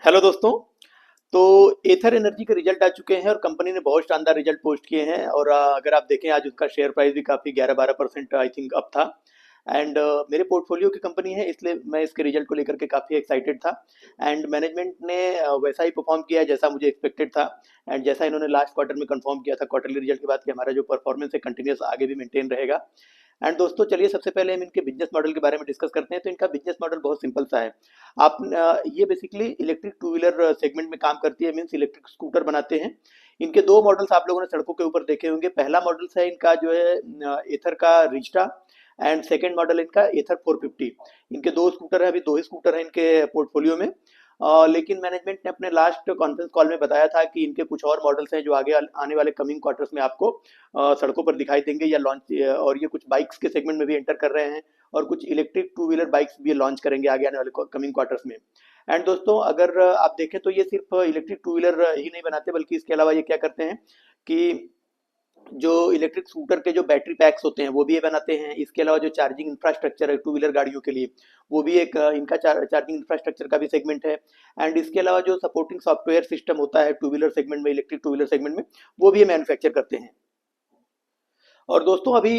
Hello दोस्तों। तो एथर energy के रिजल्ट आ चुके हैं और कंपनी ने बहुत शानदार रिजल्ट पोस्ट किए हैं और अगर आप देखें आज उसका शेयर प्राइस भी काफ़ी 11-12% आई थिंक अप था। एंड मेरे पोर्टफोलियो की कंपनी है इसलिए मैं इसके रिजल्ट को लेकर के काफ़ी एक्साइटेड था। एंड मैनेजमेंट ने वैसा ही परफॉर्म किया जैसा मुझे एक्सपेक्टेड था। एंड जैसा इन्होंने लास्ट क्वार्टर में कंफर्म किया था क्वार्टरली रिजल्ट के बाद कि हमारा जो परफॉर्मेंस है कंटिन्यूस आगे भी मेंटेन रहेगा। एंड दोस्तों चलिए सबसे पहले हम इनके बिजनेस मॉडल के बारे में डिस्कस करते हैं। तो इनका बिजनेस मॉडल बहुत सिंपल सा है। आप ये basically electric two wheeler segment में काम करती है, मीन्स इलेक्ट्रिक स्कूटर बनाते हैं। इनके दो मॉडल्स आप लोगों ने सड़कों के ऊपर देखे होंगे। पहला मॉडल है इनका जो है एथर का रिस्टा। एंड सेकेंड मॉडल इनका एथर 450। इनके दो स्कूटर है, अभी दो ही स्कूटर है इनके पोर्टफोलियो में। लेकिन मैनेजमेंट ने अपने लास्ट कॉन्फ्रेंस कॉल में बताया था कि इनके कुछ और मॉडल्स हैं जो आगे आने वाले कमिंग क्वार्टर्स में आपको सड़कों पर दिखाई देंगे या लॉन्च, और ये कुछ बाइक्स के सेगमेंट में भी एंटर कर रहे हैं और कुछ इलेक्ट्रिक टू व्हीलर बाइक्स भी लॉन्च करेंगे आगे आने वाले कमिंग क्वार्टर्स में। एंड दोस्तों अगर आप देखें तो ये सिर्फ इलेक्ट्रिक टू व्हीलर ही नहीं बनाते, बल्कि इसके अलावा ये क्या करते हैं कि जो इलेक्ट्रिक स्कूटर के जो बैटरी पैक्स होते हैं वो भी ये बनाते हैं। इसके अलावा जो चार्जिंग इंफ्रास्ट्रक्चर है टू व्हीलर गाड़ियों के लिए, वो भी एक इनका चार्जिंग इंफ्रास्ट्रक्चर का भी सेगमेंट है। एंड इसके अलावा जो सपोर्टिंग सॉफ्टवेयर सिस्टम होता है टू व्हीलर सेगमेंट में, इलेक्ट्रिक टू व्हीलर सेगमेंट में, वो भी ये मैन्युफैक्चर करते हैं। और दोस्तों अभी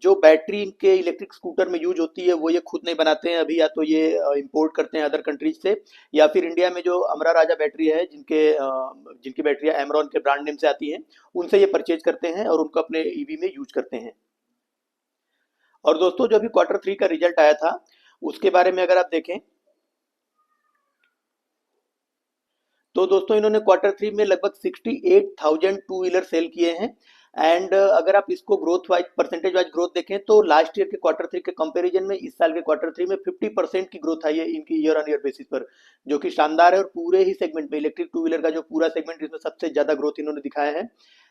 जो बैटरी इनके इलेक्ट्रिक स्कूटर में यूज होती है वो ये खुद नहीं बनाते हैं अभी, या तो ये इंपोर्ट करते हैं अदर कंट्रीज से, या फिर इंडिया में जो अमरा राजा बैटरी है जिनकी बैटरियां एमरॉन के ब्रांड नेम से आती हैं, उनसे ये परचेज करते हैं और उनको अपने ईवी में यूज करते हैं। और दोस्तों जो अभी क्वार्टर थ्री का रिजल्ट आया था उसके बारे में अगर आप देखें तो दोस्तों इन्होंने क्वार्टर थ्री में लगभग 68,000 टू व्हीलर सेल किए हैं। एंड अगर आप इसको growth wise percentage wise growth देखें तो लास्ट ईयर के क्वार्टर थ्री के कंपैरिजन में इस साल के क्वार्टर थ्री में 50% की ग्रोथ आई है इनकी ईयर ऑन ईयर बेसिस पर, जो कि शानदार है। और पूरे ही सेगमेंट में इलेक्ट्रिक टू व्हीलर का जो पूरा सेगमेंट इसमें सबसे ज्यादा ग्रोथ इन्होंने दिखाया है।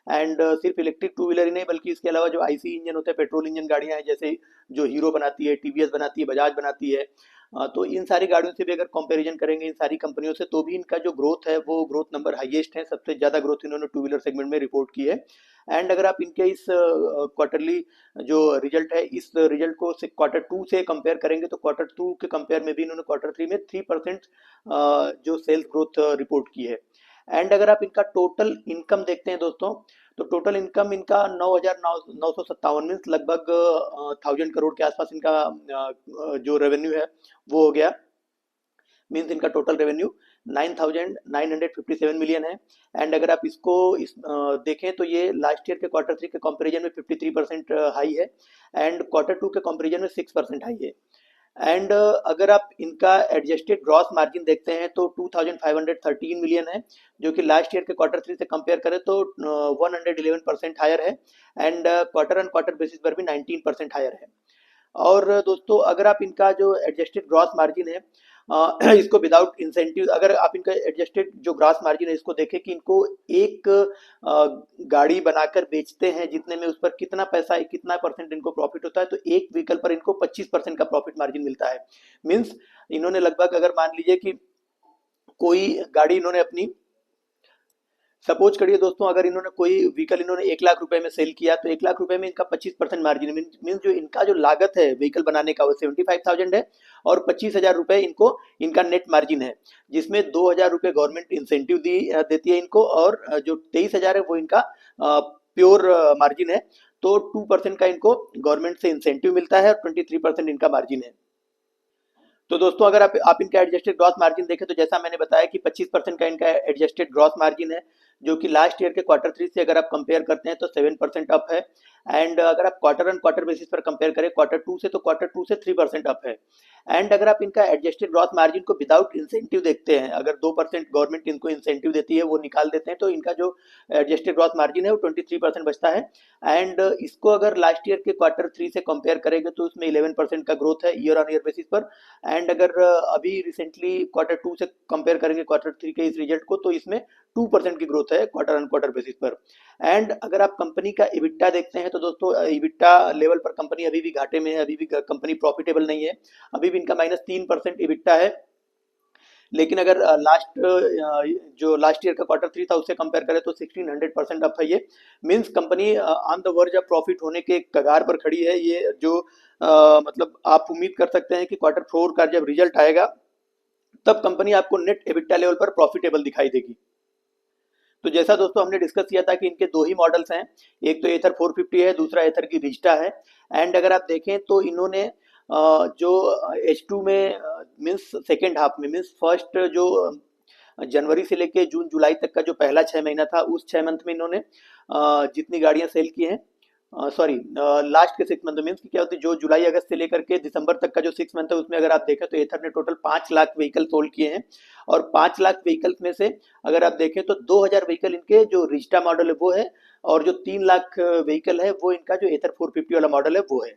एंड सिर्फ इलेक्ट्रिक टू व्हीलर ही नहीं बल्कि इसके अलावा जो आईसी इंजन होते हैं, पेट्रोल इंजन गाड़ियां हैं, जैसे जो हीरो बनाती है, टीवीएस बनाती है, बजाज बनाती है, तो इन सारी गाड़ियों से भी अगर कंपैरिजन करेंगे इन सारी कंपनियों से तो भी इनका जो ग्रोथ है वो ग्रोथ नंबर हाईएस्ट है। सबसे ज़्यादा ग्रोथ इन्होंने टू व्हीलर सेगमेंट में रिपोर्ट की है। एंड अगर आप इनके इस क्वार्टरली जो रिजल्ट है इस रिजल्ट को क्वार्टर टू से कंपेयर करेंगे तो क्वार्टर टू के कंपेयर में भी इन्होंने क्वार्टर थ्री में 3% जो सेल्स ग्रोथ रिपोर्ट की है। एंड अगर आप इनका टोटल इनकम देखते हैं दोस्तों, तो टोटल इनकम इनका 9,957 मीन्स लगभग 1,000 करोड़ के आसपास इनका जो रेवेन्यू है वो हो गया। मीन्स इनका टोटल रेवेन्यू 9,957 मिलियन है। एंड अगर आप इसको देखें तो ये लास्ट ईयर के क्वार्टर थ्री के कंपेरिजन में 53% हाई है एंड क्वार्टर टू के कंपेरिजन में 6% हाई है। एंड अगर आप इनका एडजस्टेड ग्रॉस मार्जिन देखते हैं तो 2,513 मिलियन है, जो कि लास्ट ईयर के क्वार्टर थ्री से कंपेयर करें तो 111% हायर है। And quarter on quarter basis पर भी 19% हायर है। और दोस्तों अगर आप इनका जो एडजस्टेड ग्रॉस मार्जिन है इसको विदाउट इंसेंटिव, अगर आप इनका एडजस्टेड जो ग्रॉस मार्जिन है इसको देखें कि इनको एक गाड़ी बनाकर बेचते हैं जितने में उस पर कितना पैसा है, कितना परसेंट इनको प्रॉफिट होता है, तो एक व्हीकल पर इनको 25% का प्रॉफिट मार्जिन मिलता है। मीन्स इन्होंने लगभग, अगर मान लीजिए कि कोई गाड़ी इन्होंने अपनी, सपोज करिए दोस्तों, अगर इन्होंने कोई व्हीकल इन्होंने 1 लाख रुपए में सेल किया तो 1 लाख रुपए में इनका 25% मार्जिन मीन जो इनका जो लागत है व्हीकल बनाने का वो 75,000 है और 25,000 रुपए इनको इनका नेट मार्जिन है, जिसमें 2,000 रुपए गवर्नमेंट इंसेंटिव देती है इनको, और जो 23,000 है वो इनका प्योर मार्जिन है। तो 2% का इनको गवर्नमेंट से इंसेंटिव मिलता है और 23% इनका मार्जिन है। तो दोस्तों अगर आप इनका एडजस्टेड ग्रॉस मार्जिन देखें तो जैसा मैंने बताया कि 25% का इनका एडजस्टेड ग्रॉस मार्जिन है, जो कि लास्ट ईयर के क्वार्टर थ्री से अगर आप कंपेयर करते हैं तो 7% अप है। एंड अगर आप क्वार्टर ऑन क्वार्टर बेसिस पर कंपेयर करें क्वार्टर टू से तो क्वार्टर टू से 3% अप है। एंड अगर आप इनका एडजस्टेड ग्रॉस मार्जिन को विदाउट इंसेंटिव देखते हैं, अगर 2% गवर्नमेंट इनको इंसेंटिव देती है वो निकाल देते हैं, तो इनका जो एडजस्टेड ग्रॉस मार्जिन है वो 23% बचता है। एंड इसको अगर लास्ट ईयर के क्वार्टर थ्री से कंपेयर करेंगे तो उसमें 11% का ग्रोथ है ईयर ऑन ईयर बेसिस पर। एंड अगर अभी रिसेंटली क्वार्टर टू से कंपेयर करेंगे क्वार्टर थ्री के इस रिजल्ट को तो इसमें 2% की ग्रोथ है क्वार्टर ऑन क्वार्टर बेसिस पर। एंड अगर आप कंपनी का इबिट्टा देखते हैं तो दोस्तों इबिट्टा लेवल पर कंपनी अभी भी घाटे में है, अभी भी कंपनी प्रॉफिटेबल नहीं है, अभी भी इनका -3% इबिट्टा है। लेकिन अगर जो लास्ट ईयर का क्वार्टर थ्री था उससे कंपेयर करें तो 1600% अप है ये। Means company on the verge of profit होने के कगार पर खड़ी है। ये जो मतलब आप उम्मीद कर सकते हैं कि क्वार्टर फोर का जब रिजल्ट आएगा तब कंपनी आपको नेट एबिटा लेवल पर प्रॉफिटेबल दिखाई देगी। तो जैसा दोस्तों हमने डिस्कस किया था कि इनके दो ही मॉडल्स हैं, एक तो एथर 450 है, दूसरा एथर की रिस्टा है। एंड अगर आप देखें तो इन्होंने जो H2 में मीन्स सेकेंड हाफ में मीन्स फर्स्ट जो जनवरी से लेके जून जुलाई तक का जो पहला 6 महीना था, उस 6 मंथ में इन्होंने जितनी गाड़ियां सेल की हैं, सॉरी लास्ट के 6 मंथ मीन्स क्या होती है, जो जुलाई अगस्त से लेकर के दिसंबर तक का जो 6 मंथ है उसमें अगर आप देखें तो एथर ने टोटल 5 लाख व्हीकल सोल्ड किए हैं। और 5 लाख व्हीकल्स में से अगर आप देखें तो 2000 व्हीकल इनके जो रिस्टा मॉडल है वो है, और जो 3 लाख व्हीकल है वो इनका जो एथर 450 वाला मॉडल है वो है।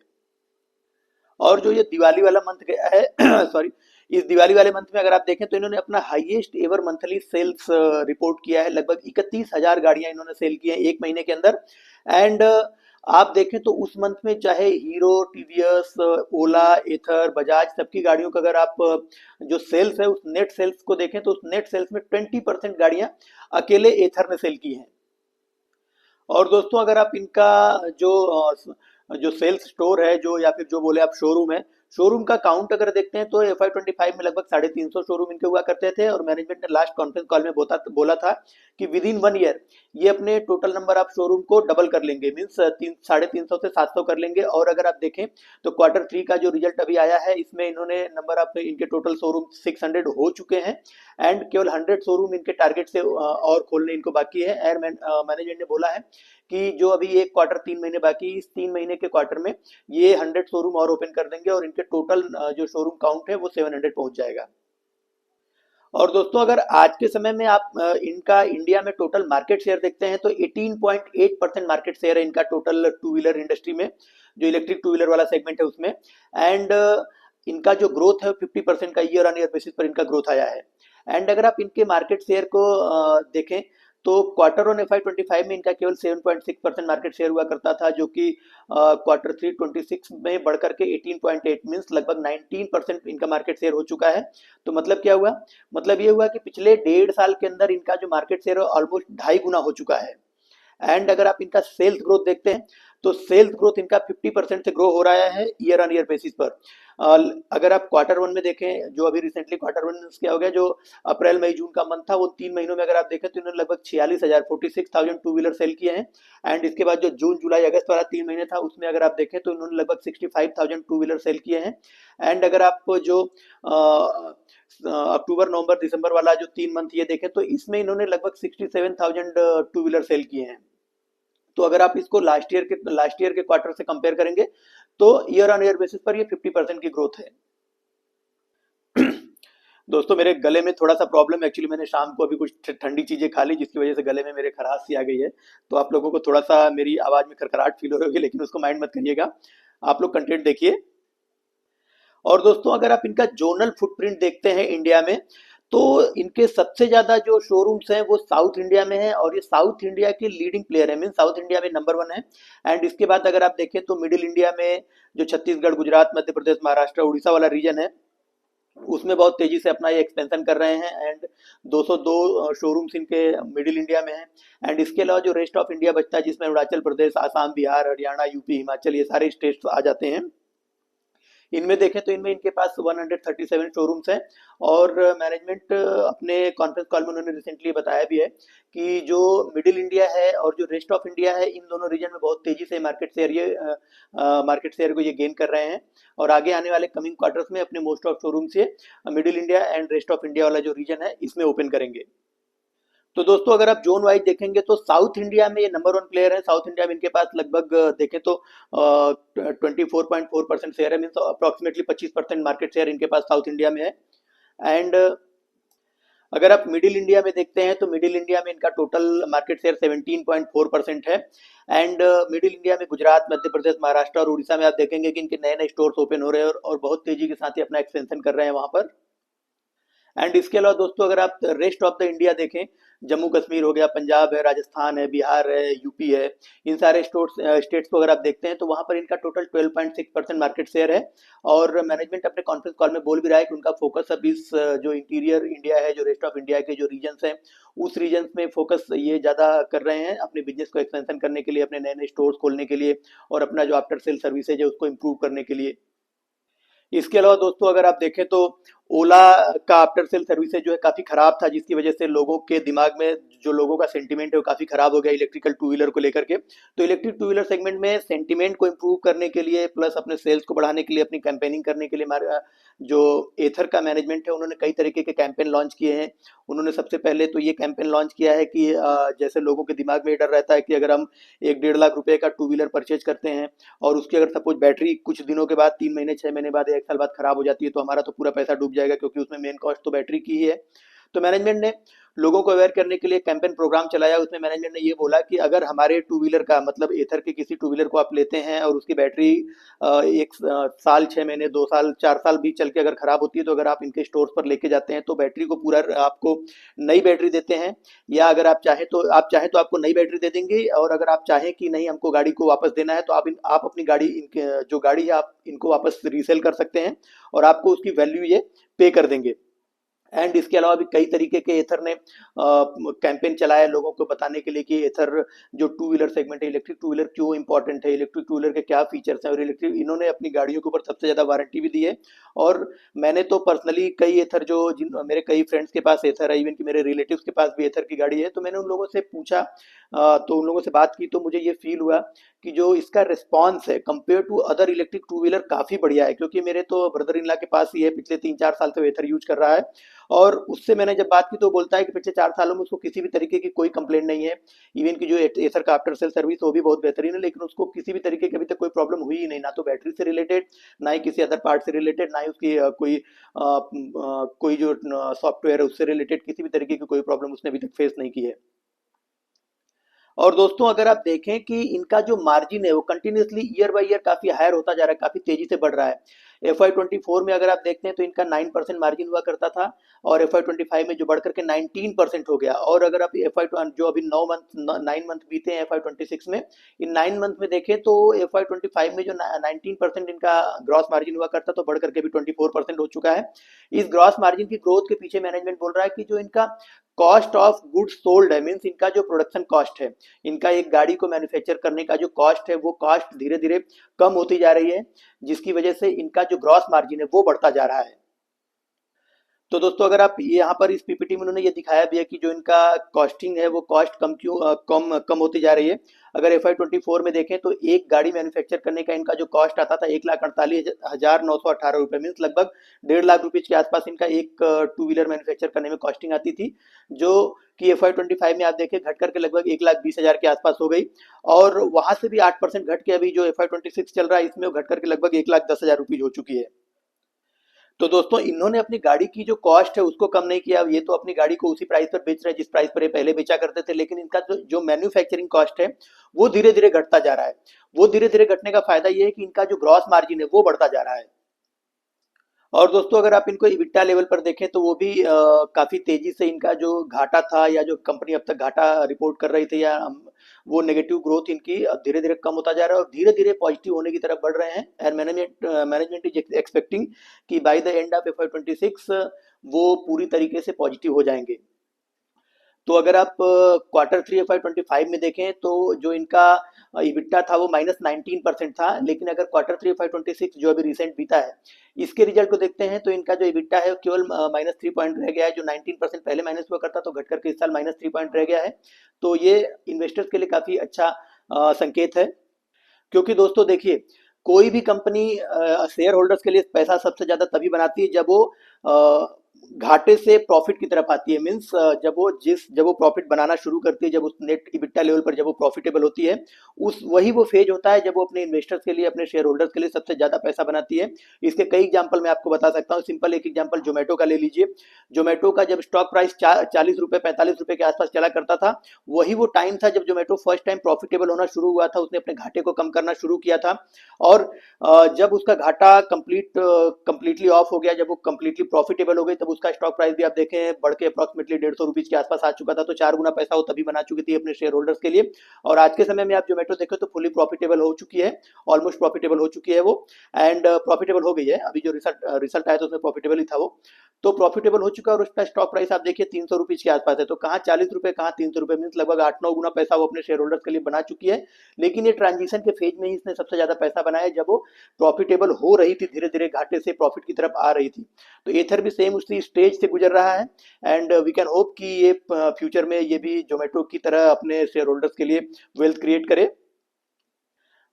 और जो ये दिवाली वाला मंथ गया है सॉरी, इस दिवाली वाले मंथ में अगर आप देखें तो इन्होंने अपना highest ever monthly sales report किया है, लगभग 31,000 गाड़ियां इन्होंने सेल की हैं एक महीने के अंदर। एंड आप देखें तो उस मंथ में चाहे हीरो, टीवीएस, ओला, एथर, बजाज सबकी गाड़ियों का अगर आप जो सेल्स है उस नेट सेल्स को देखें तो उस नेट सेल्स में 20% गाड़ियां अकेले एथर ने सेल की हैं। और दोस्तों अगर आप इनका जो सेल्स स्टोर है, जो या फिर जो बोले आप शोरूम है, शोरूम का काउंट अगर देखते हैं तो FY25 में लगभग 350 शोरूम इनके हुआ करते थे। और मैनेजमेंट ने लास्ट कॉन्फ्रेंस कॉल में बोला था कि विद इन 1 ईयर ये अपने टोटल नंबर ऑफ शोरूम को डबल कर लेंगे, मीन्स 350 से 700 कर लेंगे। और अगर आप देखें तो Q3 का जो रिजल्ट अभी आया है इसमें इन्होंने नंबर ऑफ इनके टोटल शोरूम 600 हो चुके हैं। एंड केवल 100 शोरूम इनके टारगेट से और खोलने इनको बाकी है। एयर मैनेजमेंट ने बोला है कि जो अभी एक क्वार्टर 3 महीने बाकी, इस 3 महीने के क्वार्टर में ये 100 शोरूम और ओपन कर देंगे और इनके टोटल जो शोरूम काउंट है वो 700 पहुंच जाएगा। और दोस्तों अगर आज के समय में आप इनका इंडिया में टोटल मार्केट शेयर देखते हैं तो 18.8% मार्केट शेयर है इनका टोटल टू व्हीलर इंडस्ट्री में, जो इलेक्ट्रिक टू व्हीलर वाला सेगमेंट है उसमें। एंड इनका जो ग्रोथ है 50% का ईयर ऑन ईयर बेसिस पर इनका ग्रोथ आया है। एंड अगर आप इनके मार्केट शेयर को देखें तो Q1 FY25 में इनका केवल 7.6% मार्केट शेयर हुआ करता था, जो कि Q3 26 में बढ़कर के 18.8 मीन्स लगभग 19% इनका मार्केट शेयर हो चुका है। तो मतलब क्या हुआ, मतलब ये हुआ कि पिछले 1.5 साल के अंदर इनका जो मार्केट शेयर है ऑलमोस्ट 2.5 गुना हो चुका है। एंड अगर आप इनका सेल्स ग्रोथ देखते हैं तो सेल्स ग्रोथ इनका 50% से ग्रो हो रहा है ईयर ऑन ईयर बेसिस पर। अगर आप Q1 में देखें, जो अभी रिसेंटली Q1 क्या हो गया, जो अप्रैल मई जून का मंथ था, वो 3 महीनों में अगर आप देखें तो इन्होंने लगभग 46,000 टू व्हीलर सेल किए हैं। एंड इसके बाद जो जून जुलाई अगस्त वाला 3 महीने था उसमें अगर आप देखें तो इन्होंने लगभग 65,000 टू व्हीलर सेल किए हैं। एंड अगर आप जो अक्टूबर नवंबर दिसंबर वाला जो 3 मंथ ये देखें तो इसमें इन्होंने लगभग 67,000 टू व्हीलर सेल किए हैं। तो अगर आप इसको लास्ट ईयर के क्वार्टर से कंपेयर करेंगे तो ईयर ऑन ईयर बेसिस पर ये 50% की ग्रोथ है। दोस्तों मेरे गले में थोड़ा सा प्रॉब्लम है, एक्चुअली मैंने शाम को अभी कुछ ठंडी चीजें खा ली जिसकी वजह से गले में मेरे खराश सी आ गई है। तो आप लोगों को थोड़ा सा मेरी आवाज में खरखराहट फील हो रही होगी, लेकिन उसको माइंड मत करिएगा, आप लोग कंटेंट देखिए। और दोस्तों अगर आप इनका जोनल फुटप्रिंट देखते हैं इंडिया में तो इनके सबसे ज्यादा जो शोरूम्स हैं वो साउथ इंडिया में है, और ये साउथ इंडिया के लीडिंग प्लेयर है, मीन साउथ इंडिया में नंबर 1 है। एंड इसके बाद अगर आप देखें तो मिडिल इंडिया में जो छत्तीसगढ़, गुजरात, मध्य प्रदेश, महाराष्ट्र, उड़ीसा वाला रीजन है उसमें बहुत तेजी से अपना ये एक्सपेंशन कर रहे हैं। एंड 202 शोरूम्स इनके मिडिल इंडिया में है। एंड इसके अलावा जो रेस्ट ऑफ इंडिया बचता है जिसमें अरुणाचल प्रदेश, आसाम, बिहार, हरियाणा, यूपी, हिमाचल, ये सारे स्टेट्स आ जाते हैं। इनमें देखें तो इनमें इनके पास 137 शोरूम्स हैं। और मैनेजमेंट अपने कॉन्फ्रेंस कॉल में उन्होंने रिसेंटली बताया भी है कि जो मिडिल इंडिया है और जो रेस्ट ऑफ इंडिया है, इन दोनों रीजन में बहुत तेजी से मार्केट शेयर को ये गेन कर रहे हैं। और आगे आने वाले कमिंग क्वार्टर्स में अपने मोस्ट ऑफ शोरूम से middle India and rest of India वाला जो रीजन है इसमें ओपन करेंगे। तो दोस्तों अगर आप जोन वाइज देखेंगे तो साउथ इंडिया में ये नंबर 1 प्लेयर है। साउथ इंडिया में इनके पास लगभग देखें तो 24.4% शेयर है, मीन अप्रोक्सीमेटली 25% मार्केट शेयर इनके पास साउथ इंडिया में है। एंड अगर आप मिडिल इंडिया में देखते हैं तो मिडिल इंडिया में इनका टोटल मार्केट शेयर 17.4% है। एंड मिडिल इंडिया में गुजरात, मध्य प्रदेश, महाराष्ट्र और उड़ीसा में आप देखेंगे कि इनके नए नए स्टोर्स ओपन हो रहे हैं और बहुत तेजी के साथ ही अपना एक्सपेंशन कर रहे हैं वहां पर। एंड इसके अलावा दोस्तों अगर आप रेस्ट ऑफ द इंडिया देखें, जम्मू कश्मीर हो गया, पंजाब है, राजस्थान है, बिहार है, यूपी है, इन सारे स्टेट्स को अगर आप देखते हैं तो वहां पर इनका टोटल 12.6% मार्केट शेयर है। और मैनेजमेंट अपने कॉन्फ्रेंस कॉल में बोल भी रहा है कि उनका फोकस अब इस जो इंटीरियर इंडिया है, जो रेस्ट ऑफ इंडिया के जो रीजन्स हैं उस रीजन्स में फोकस ये ज़्यादा कर रहे हैं अपने बिजनेस को एक्सपेंशन करने के लिए, अपने नए नए स्टोर्स खोलने के लिए और अपना जो आफ्टर सेल सर्विसेज है उसको इम्प्रूव करने के लिए। इसके अलावा दोस्तों अगर आप देखें तो ओला का आफ्टर सेल सर्विसेज जो है काफ़ी ख़राब था, जिसकी वजह से लोगों के दिमाग में जो लोगों का सेंटिमेंट है वो काफ़ी ख़राब हो गया इलेक्ट्रिकल टू व्हीलर को लेकर के। तो इलेक्ट्रिक टू व्हीलर सेगमेंट में सेंटिमेंट को इम्प्रूव करने के लिए प्लस अपने सेल्स को बढ़ाने के लिए, अपनी कैंपेनिंग करने के लिए हमारा जो एथर का मैनेजमेंट है उन्होंने कई तरीके के कैंपेन लॉन्च किए हैं। उन्होंने सबसे पहले तो ये कैंपेन लॉन्च किया है कि जैसे लोगों के दिमाग में ये डर रहता है कि अगर हम 1 डेढ़ लाख रुपए का टू व्हीलर परचेज करते हैं और उसकी अगर सपोज बैटरी कुछ दिनों के बाद, 3 महीने 6 महीने बाद या 1 साल बाद खराब हो जाती है, तो हमारा तो पूरा पैसा डूब जाएगा, क्योंकि उसमें मेन कॉस्ट तो बैटरी की ही है। तो मैनेजमेंट ने लोगों को अवेयर करने के लिए कैंपेन प्रोग्राम चलाया। उसमें मैनेजमेंट ने ये बोला कि अगर हमारे टू व्हीलर का मतलब एथर के किसी टू व्हीलर को आप लेते हैं और उसकी बैटरी 1 साल 6 महीने 2 साल 4 साल भी चल के अगर खराब होती है, तो अगर आप इनके स्टोर्स पर लेके जाते हैं तो बैटरी को पूरा आपको नई बैटरी देते हैं, या अगर आप चाहें तो आपको नई बैटरी दे देंगे, और अगर आप चाहें कि नहीं हमको गाड़ी को वापस देना है, तो आप अपनी गाड़ी, इनके जो गाड़ी है आप इनको वापस रीसेल कर सकते हैं और आपको उसकी वैल्यू ये पे कर देंगे। एंड इसके अलावा भी कई तरीके के एथर ने कैंपेन चलाया लोगों को बताने के लिए कि एथर जो टू व्हीलर सेगमेंट है, इलेक्ट्रिक टू व्हीलर क्यों इंपॉर्टेंट है, इलेक्ट्रिक टू व्हीलर के क्या फीचर्स हैं, और इलेक्ट्रिक इन्होंने अपनी गाड़ियों के ऊपर सबसे ज़्यादा वारंटी भी दी है। और मैंने तो पर्सनली कई एथर जो जिन मेरे कई फ्रेंड्स के पास एथर है, इवन कि मेरे रिलेटिव्स के पास भी एथर की गाड़ी है, तो मैंने उन लोगों से पूछा, तो उन लोगों से बात की, तो मुझे ये फील हुआ कि जो इसका रिस्पॉन्स है compare to other electric two wheeler काफ़ी बढ़िया है। क्योंकि मेरे तो ब्रदर इन लॉ के पास ही है, पिछले 3 4 साल से वो एथर यूज कर रहा है, और उससे मैंने जब बात की तो बोलता है कि पिछले 4 सालों में उसको किसी भी तरीके की कोई कंप्लेंट नहीं है। इवन की जो एसर का आफ्टर सेल सर्विस वो भी बहुत बेहतरीन है, लेकिन उसको किसी भी तरीके की अभी तक कोई प्रॉब्लम हुई ही नहीं, ना तो बैटरी से रिलेटेड, ना ही किसी अदर पार्ट से रिलेटेड, ना ही उसकी कोई जो सॉफ्टवेयर है उससे रिलेटेड किसी भी तरीके की कोई प्रॉब्लम उसने अभी तक फेस नहीं की है। और दोस्तों अगर आप देखें कि इनका जो मार्जिन है वो कंटिन्यूसली ईयर बाय ईयर काफी हायर होता जा रहा है, काफी तेजी से बढ़ रहा है। FY24 में अगर आप देखते हैं तो इनका 9% मार्जिन हुआ करता था, और FY25 में जो बढ़ करके 19% हो गया। और अगर आप एफ आई जो अभी 9 मंथ बीते हैं FY26 में, इन 9 मंथ में देखें तो FY25 में जो 19% इनका ग्रॉस मार्जिन हुआ करता तो बढ़ करके भी 24% हो चुका है। इस ग्रॉस मार्जिन की ग्रोथ के पीछे मैनेजमेंट बोल रहा है कि जो इनका कॉस्ट ऑफ गुड्स सोल्ड है, मीन्स इनका जो प्रोडक्शन कॉस्ट है, इनका एक गाड़ी को मैन्युफैक्चर करने का जो कॉस्ट है वो कॉस्ट धीरे धीरे कम होती जा रही है, जिसकी वजह से इनका जो ग्रॉस मार्जिन है वो बढ़ता जा रहा है। तो दोस्तों अगर आप यहाँ पर इस पीपीटी में उन्होंने ये दिखाया भी है कि जो इनका कॉस्टिंग है वो कॉस्ट कम क्यों कम कम होती जा रही है। अगर FY24 में देखें तो एक गाड़ी मैन्युफैक्चर करने का इनका जो कॉस्ट आता था 1,48,918 रुपये, मीन्स लगभग 1.5 लाख रुपए के आसपास इनका एक टू व्हीलर मैन्युफैक्चर करने में कॉस्टिंग आती थी, जो कि FY25 में आप देखें घट करके लगभग 1,20,000 के आसपास हो गई। और वहां से भी 8% घट के अभी जो FY26 चल रहा है इसमें वो घट करके लगभग 1,10,000 रुपीज हो चुकी है। तो दोस्तों इन्होंने अपनी गाड़ी की जो कॉस्ट है उसको कम नहीं किया, ये तो अपनी गाड़ी को उसी प्राइस पर बेच रहे हैं जिस प्राइस पर ये पहले बेचा करते थे, लेकिन इनका जो मैन्युफैक्चरिंग कॉस्ट है वो धीरे धीरे घटता जा रहा है। वो धीरे धीरे घटने का फायदा ये है कि इनका जो ग्रॉस मार्जिन है वो बढ़ता जा रहा है। और दोस्तों अगर आप इनको इबिट्टा लेवल पर देखें तो वो भी काफी तेजी से इनका जो घाटा था, या जो कंपनी अब तक घाटा रिपोर्ट कर रही थी, या वो नेगेटिव ग्रोथ इनकी धीरे धीरे कम होता जा रहा है और धीरे धीरे पॉजिटिव होने की तरफ बढ़ रहे हैं। एंड मैनेजमेंट इज एक्सपेक्टिंग कि by the end of FY26 वो पूरी तरीके से पॉजिटिव हो जाएंगे। तो अगर आप Q3 FY25 में देखें तो जो इनका इबिट्टा था वो -19% था, लेकिन अगर Q3 FY26 जो अभी रिसेंट बीता है इसके रिजल्ट को देखते हैं तो इनका जो इबिट्टा है केवल -3 पॉइंट रह गया है। जो 19% पहले माइनस हुआ करता तो घट करके इस साल -3 पॉइंट रह गया है। तो ये इन्वेस्टर्स के लिए काफी अच्छा संकेत है। क्योंकि दोस्तों देखिए, कोई भी कंपनी शेयर होल्डर्स के लिए पैसा सबसे ज्यादा तभी बनाती है जब वो घाटे से प्रॉफिट की तरफ आती है। मीन्स जब वो प्रॉफिट बनाना शुरू करती है, जब उस नेट इबिट्टा लेवल पर जब वो प्रॉफिटेबल होती है, उस वही वो फेज होता है जब वो अपने इन्वेस्टर्स के लिए, अपने शेयर होल्डर्स के लिए सबसे ज्यादा पैसा बनाती है। इसके कई एग्जाम्पल मैं आपको बता सकता हूँ। सिंपल एक एग्जाम्पल जोमेटो का ले लीजिए। जोमेटो का जब स्टॉक प्राइस 40 रुपए 45 रुपए के आसपास चला करता था, वही वो टाइम था जब जोमेटो फर्स्ट टाइम प्रॉफिटेबल होना शुरू हुआ था, उसने अपने घाटे को कम करना शुरू किया था। और जब उसका घाटा कंप्लीटली ऑफ हो गया, जब वो कंप्लीटली प्रॉफिटेबल हो गई, तब उसका स्टॉक प्राइस भी आप देखें बढ़ के अप्रॉक्सीमेटली 150 रुपीज के आसपास आ चुका था। तो 4 गुना पैसा वो तभी बना चुकी थी अपने शेयर होल्डर्स के लिए। और आज के समय में आप जोमेटो देखें तो फुली प्रॉफिटेबल हो चुकी है, ऑलमोस्ट प्रॉफिटेबल हो चुकी है वो। एंड प्रॉफिटेबल हो गई है, अभी जो रिजल्ट आया था उसमें प्रॉफिटेबल ही था वो। तो प्रॉफिटेबल हो चुका है और उसका स्टॉक प्राइस आप देखिए 300 रुपीज के आसपास है। तो कहाँ 40 रुपए, कहाँ 300 रुपए, मीन लगभग 8 9 गुना पैसा वो अपने शेयर होल्डर्स के लिए बना चुकी है। लेकिन ये ट्रांजिशन के फेज में ही इसने सबसे ज्यादा पैसा बनाया जब वो प्रॉफिटेबल हो रही थी, धीरे धीरे घाटे से प्रॉफिट की तरफ आ रही थी। तो एथर भी सेम उसी स्टेज से गुजर रहा है, एंड वी कैन होप कि ये फ्यूचर में ये भी जोमेटो की तरह अपने शेयर होल्डर्स के लिए वेल्थ क्रिएट करे।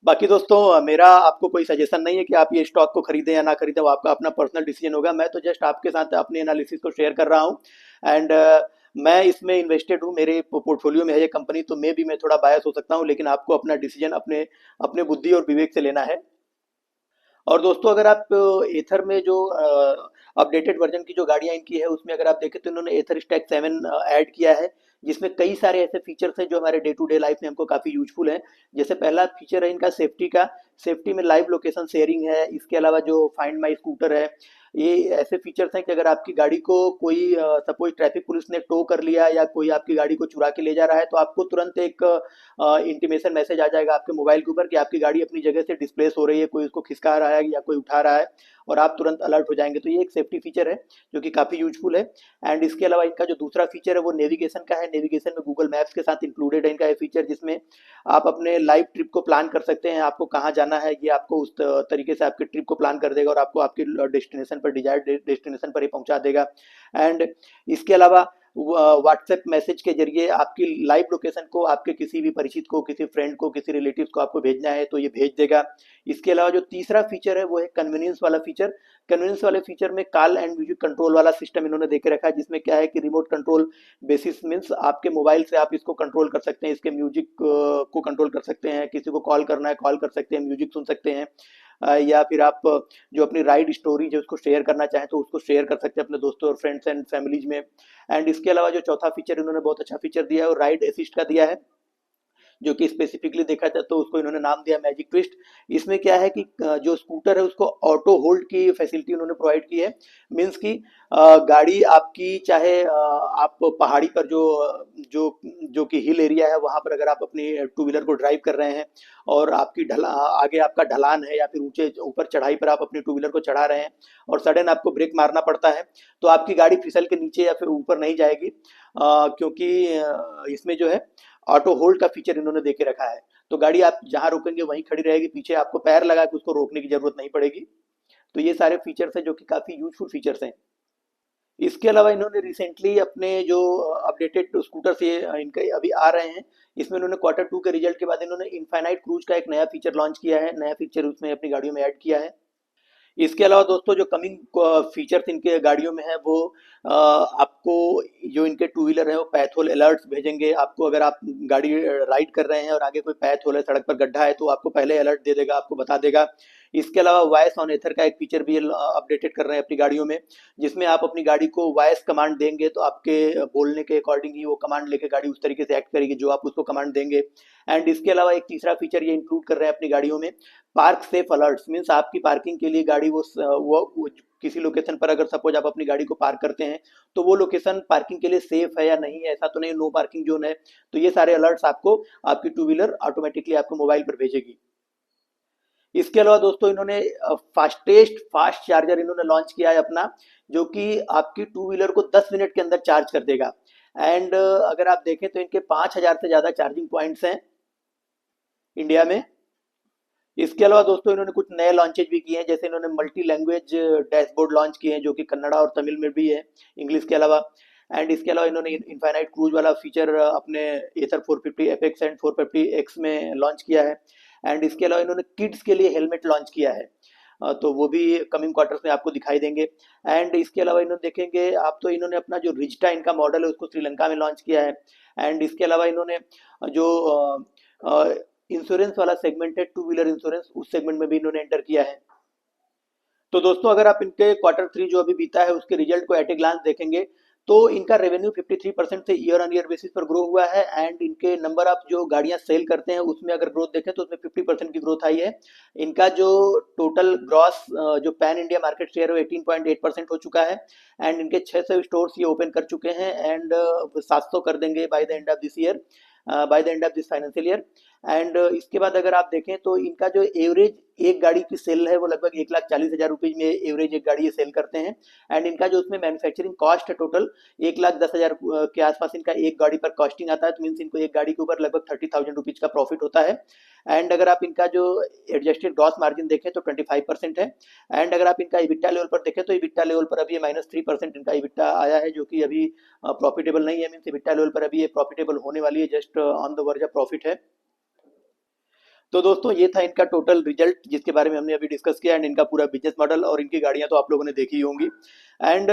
बाकी दोस्तों, मेरा आपको कोई सजेशन नहीं है कि आप ये स्टॉक को खरीदें या ना खरीदें, वो आपका अपना पर्सनल डिसीजन होगा। मैं तो जस्ट आपके साथ अपने एनालिसिस को शेयर कर रहा हूँ, एंड मैं इसमें इन्वेस्टेड हूँ, मेरे पोर्टफोलियो में है ये कंपनी, तो मैं थोड़ा बायस हो सकता हूँ, लेकिन आपको अपना डिसीजन अपने अपने बुद्धि और विवेक से लेना है। और दोस्तों, अगर आप एथर में जो अपडेटेड वर्जन की जो गाड़ियाँ इनकी है, उसमें अगर आप देखें तो इन्होंने एथर स्टैक 7 ऐड किया है, जिसमें कई सारे ऐसे फीचर्स हैं जो हमारे डे टू डे लाइफ में हमको काफ़ी यूजफुल हैं। जैसे पहला फीचर है इनका सेफ्टी का। सेफ्टी में लाइव लोकेशन शेयरिंग है। इसके अलावा जो फाइंड माई स्कूटर है, ये ऐसे फीचर्स हैं कि अगर आपकी गाड़ी को कोई सपोज ट्रैफिक पुलिस ने टो कर लिया या कोई आपकी गाड़ी को चुरा के ले जा रहा है, तो आपको तुरंत एक इंटीमेशन मैसेज आ जाएगा आपके मोबाइल के ऊपर कि आपकी गाड़ी अपनी जगह से डिस्प्लेस हो रही है, कोई उसको खिसका रहा है या कोई उठा रहा है, और आप तुरंत अलर्ट हो जाएंगे। तो ये एक सेफ्टी फीचर है जो कि काफ़ी यूजफुल है। एंड इसके अलावा इनका जो दूसरा फीचर है वो नेविगेशन का है। नेविगेशन में गूगल मैप्स के साथ इंक्लूडेड है इनका ये फीचर, जिसमें आप अपने लाइव ट्रिप को प्लान कर सकते हैं। आपको कहाँ जाना है ये आपको उस तरीके से आपके ट्रिप को प्लान कर देगा और आपको आपके डेस्टिनेशन पर, डिजायर्ड डेस्टिनेशन पर ही पहुंचा देगा। एंड इसके अलावा व्हाट्सएप मैसेज के जरिए आपकी लाइव लोकेशन को आपके किसी भी परिचित को, किसी फ्रेंड को, किसी रिलेटिव को आपको भेजना है तो ये भेज देगा। इसके अलावा जो तीसरा फीचर है वो है कन्वीनियंस वाला फीचर। कन्वीनियंस वाले फीचर में कॉल एंड म्यूजिक कंट्रोल वाला सिस्टम इन्होंने देके रखा है, जिसमें क्या है कि रिमोट कंट्रोल बेसिस मीन्स आपके मोबाइल से आप इसको कंट्रोल कर सकते हैं, इसके म्यूजिक को कंट्रोल कर सकते हैं। किसी को कॉल करना है कॉल कर सकते हैं, म्यूजिक सुन सकते हैं, या फिर आप जो अपनी राइड स्टोरी जो उसको शेयर करना चाहें तो उसको शेयर कर सकते हैं अपने दोस्तों और फ्रेंड्स एंड फैमिलीज में। एंड इसके अलावा जो चौथा फीचर इन्होंने बहुत अच्छा फीचर दिया है वो राइड असिस्ट का दिया है, जो कि स्पेसिफिकली देखा जाए तो उसको इन्होंने नाम दिया मैजिक ट्विस्ट। इसमें क्या है कि जो स्कूटर है उसको ऑटो होल्ड की फैसिलिटी उन्होंने प्रोवाइड की है। मीन्स कि गाड़ी आपकी चाहे आप पहाड़ी पर जो जो कि हिल एरिया है वहां पर अगर आप अपनी टू व्हीलर को ड्राइव कर रहे हैं और आपकी आगे आपका ढलान है या फिर ऊंचे ऊपर चढ़ाई पर आप अपनी टू व्हीलर को चढ़ा रहे हैं और सडन आपको ब्रेक मारना पड़ता है, तो आपकी गाड़ी फिसल के नीचे या फिर ऊपर नहीं जाएगी, क्योंकि इसमें जो है ऑटो होल्ड का फीचर इन्होंने देके रखा है। तो गाड़ी आप जहां रोकेंगे वहीं खड़ी रहेगी, पीछे आपको पैर लगा के उसको रोकने की जरूरत नहीं पड़ेगी। तो ये सारे फीचर्स हैं जो कि काफी यूजफुल फीचर्स हैं। इसके अलावा इन्होंने रिसेंटली अपने जो अपडेटेड स्कूटर्स ये इनके अभी आ रहे हैं, इसमें इन्होंने क्वार्टर 2 के रिजल्ट के बाद इन्होंने इनफाइनाइट क्रूज का एक नया फीचर लॉन्च किया है, नया फीचर उसमें अपनी गाड़ियों में ऐड किया है। इसके अलावा दोस्तों जो कमिंग फीचर्स इनके गाड़ियों में है वो आपको जो इनके टू व्हीलर है वो पैथोल अलर्ट्स भेजेंगे आपको। अगर आप गाड़ी राइड कर रहे हैं और आगे कोई पैथोल है, सड़क पर गड्ढा है, तो आपको पहले अलर्ट दे देगा, आपको बता देगा। इसके अलावा वॉइस ऑन एथर का एक फीचर भी अपडेटेड कर रहे हैं अपनी गाड़ियों में, जिसमें आप अपनी गाड़ी को वॉइस कमांड देंगे तो आपके बोलने के अकॉर्डिंग ही वो कमांड लेके गाड़ी उस तरीके से एक्ट करेगी जो आप उसको कमांड देंगे। एंड इसके अलावा एक तीसरा फीचर ये इंक्लूड कर रहे हैं अपनी गाड़ियों में, पार्क सेफ अलर्ट्स। मीन्स आपकी पार्किंग के लिए गाड़ी वो किसी लोकेशन पर अगर सपोज आप अपनी गाड़ी को पार्क करते हैं तो वो लोकेशन पार्किंग के लिए सेफ है या नहीं है, ऐसा तो नहीं नो पार्किंग जोन है, तो ये सारे अलर्ट्स आपको आपकी टू व्हीलर ऑटोमेटिकली आपको मोबाइल पर भेजेगी। इसके अलावा दोस्तों इन्होंने फास्ट चार्जर इन्होंने लॉन्च किया है अपना, जो कि आपकी टू व्हीलर को 10 मिनट के अंदर चार्ज कर देगा। एंड अगर आप देखें तो इनके 5,000 से ज़्यादा चार्जिंग पॉइंट्स हैं इंडिया में। इसके अलावा दोस्तों इन्होंने कुछ नए लॉन्चेज भी किए हैं, जैसे इन्होंने मल्टी लैंग्वेज डैशबोर्ड लॉन्च किए हैं जो कि कन्नड़ा और तमिल में भी है, इंग्लिश के अलावा। एंड इसके अलावा इन्होंने इनफाइनाइट क्रूज वाला फीचर अपने एथर 450 एपेक्स एंड 450 एक्स में लॉन्च किया है। एंड इसके अलावा इन्होंने किड्स के लिए हेलमेट लॉन्च किया है, तो वो भी कमिंग क्वार्टर्स में आपको दिखाई देंगे। एंड इसके अलावा इन्होंने देखेंगे आप तो इन्होंने अपना जो रिजटा इनका मॉडल है उसको श्रीलंका में लॉन्च किया है। एंड इसके अलावा इन्होंने जो इंश्योरेंस वाला सेगमेंट है, टू व्हीलर इंश्योरेंस, उस सेगमेंट में भी इन्होंने एंटर किया है। तो दोस्तों अगर आप इनके क्वार्टर 3 जो अभी बीता है उसके रिजल्ट को एट ए ग्लांस देखेंगे तो इनका रेवेन्यू 53% से ईयर ऑन ईयर बेसिस पर ग्रो हुआ है। एंड इनके नंबर ऑफ जो गाड़ियां सेल करते हैं उसमें अगर ग्रोथ देखें तो उसमें 50% की ग्रोथ आई है। इनका जो टोटल ग्रॉस जो पैन इंडिया मार्केट शेयर है 18.8% हो चुका है। एंड इनके 600 स्टोर्स ये ओपन कर चुके हैं एंड 700 कर देंगे by the end of this year. By the end of this financial year. And इसके बाद अगर आप देखें तो इनका जो एवरेज एक गाड़ी की सेल है वो लगभग 1,40,000 रुपीज में एवरेज एक गाड़ी ये सेल करते हैं। एंड इनका जो उसमें मैन्युफैक्चरिंग कॉस्ट है टोटल 1,10,000 के आसपास इनका एक गाड़ी पर कॉस्टिंग आता है, तो मीन्स इनको एक गाड़ी के ऊपर लगभग 30,000 रुपीज का प्रॉफिट होता है। एंड अगर आप इनका जो एडजस्टेड ग्रॉस मार्जिन देखें तो 25% है। एंड अगर आप इनका इबिट्टा लेवल पर देखें तो इबिट्टा लेवल पर अभी -3% इनका इबिट्टा आया है, जो कि अभी प्रॉफिटेबल नहीं है। मीन्स इबिट्टा लेवल पर अभी ये प्रॉफिटेबल होने वाली है, just on the verge of profit है। तो दोस्तों ये था इनका टोटल रिजल्ट जिसके बारे में हमने अभी डिस्कस किया, एंड इनका पूरा बिजनेस मॉडल और इनकी गाड़ियां तो आप लोगों ने देखी ही होंगी। एंड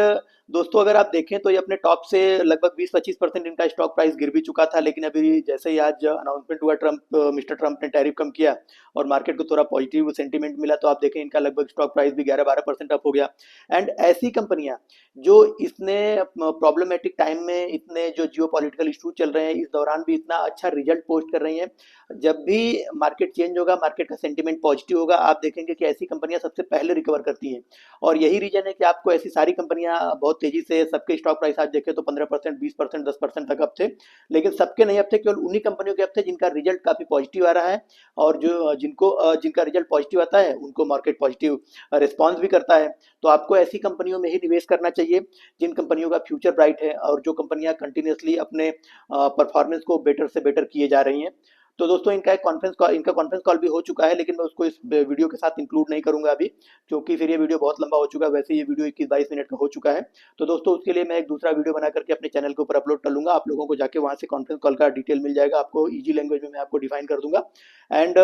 दोस्तों अगर आप देखें तो ये अपने टॉप से लगभग 20-25% इनका स्टॉक प्राइस गिर भी चुका था, लेकिन अभी जैसे ही आज अनाउंसमेंट हुआ मिस्टर ट्रम्प ने टैरिफ कम किया और मार्केट को थोड़ा पॉजिटिव सेंटीमेंट मिला, तो आप देखें इनका लगभग स्टॉक प्राइस भी 11-12% अप हो गया। एंड ऐसी कंपनियां जो इतने प्रॉब्लमेटिक टाइम में, इतने जो जियो पॉलिटिकल इशू चल रहे हैं इस दौरान भी इतना अच्छा रिजल्ट पोस्ट कर रही हैं, जब भी मार्केट चेंज होगा, मार्केट का सेंटीमेंट पॉजिटिव होगा, आप देखेंगे कि ऐसी कंपनियां सबसे पहले रिकवर करती हैं। और यही रीजन है कि आपको ऐसी सारी कंपनियां बहुत तेजी से, सबके स्टॉक प्राइस आज देखें तो 15%, 20%, 10% तक अप थे, लेकिन सबके नहीं अप थे, केवल उन्हीं कंपनियों के अप थे जिनका रिजल्ट काफी पॉजिटिव आ रहा है। और जो जिनका रिजल्ट पॉजिटिव आता है उनको मार्केट पॉजिटिव रिस्पॉन्स भी करता है। तो आपको ऐसी कंपनियों में ही निवेश करना चाहिए जिन कंपनियों का फ्यूचर ब्राइट है और जो कंपनियां कंटिन्यूसली अपने परफॉर्मेंस को बेटर से बेटर किए जा रही हैं। तो दोस्तों इनका कॉन्फ्रेंस कॉल भी हो चुका है, लेकिन मैं उसको इस वीडियो के साथ इंक्लूड नहीं करूंगा अभी, क्योंकि फिर ये वीडियो बहुत लंबा हो चुका है। वैसे ये वीडियो 21-22 मिनट का हो चुका है। तो दोस्तों उसके लिए मैं एक दूसरा वीडियो बना करके अपने चैनल के ऊपर अपलोड कर लूंगा, आप लोगों को जाके वहां से कॉन्फ्रेंस कॉल का डिटेल मिल जाएगा, आपको ईजी लैंग्वेज में मैं आपको डिफाइन कर दूंगा। एंड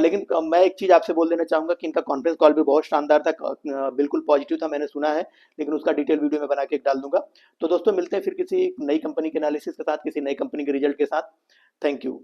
लेकिन मैं एक चीज आपसे बोल देना चाहूंगा कि इनका कॉन्फ्रेंस कॉल भी बहुत शानदार था, बिल्कुल पॉजिटिव था, मैंने सुना है, लेकिन उसका डिटेल वीडियो में बना के डाल दूंगा। तो दोस्तों मिलते हैं फिर किसी नई कंपनी के एनालिसिस के साथ, किसी नई कंपनी के रिजल्ट के साथ। Thank you.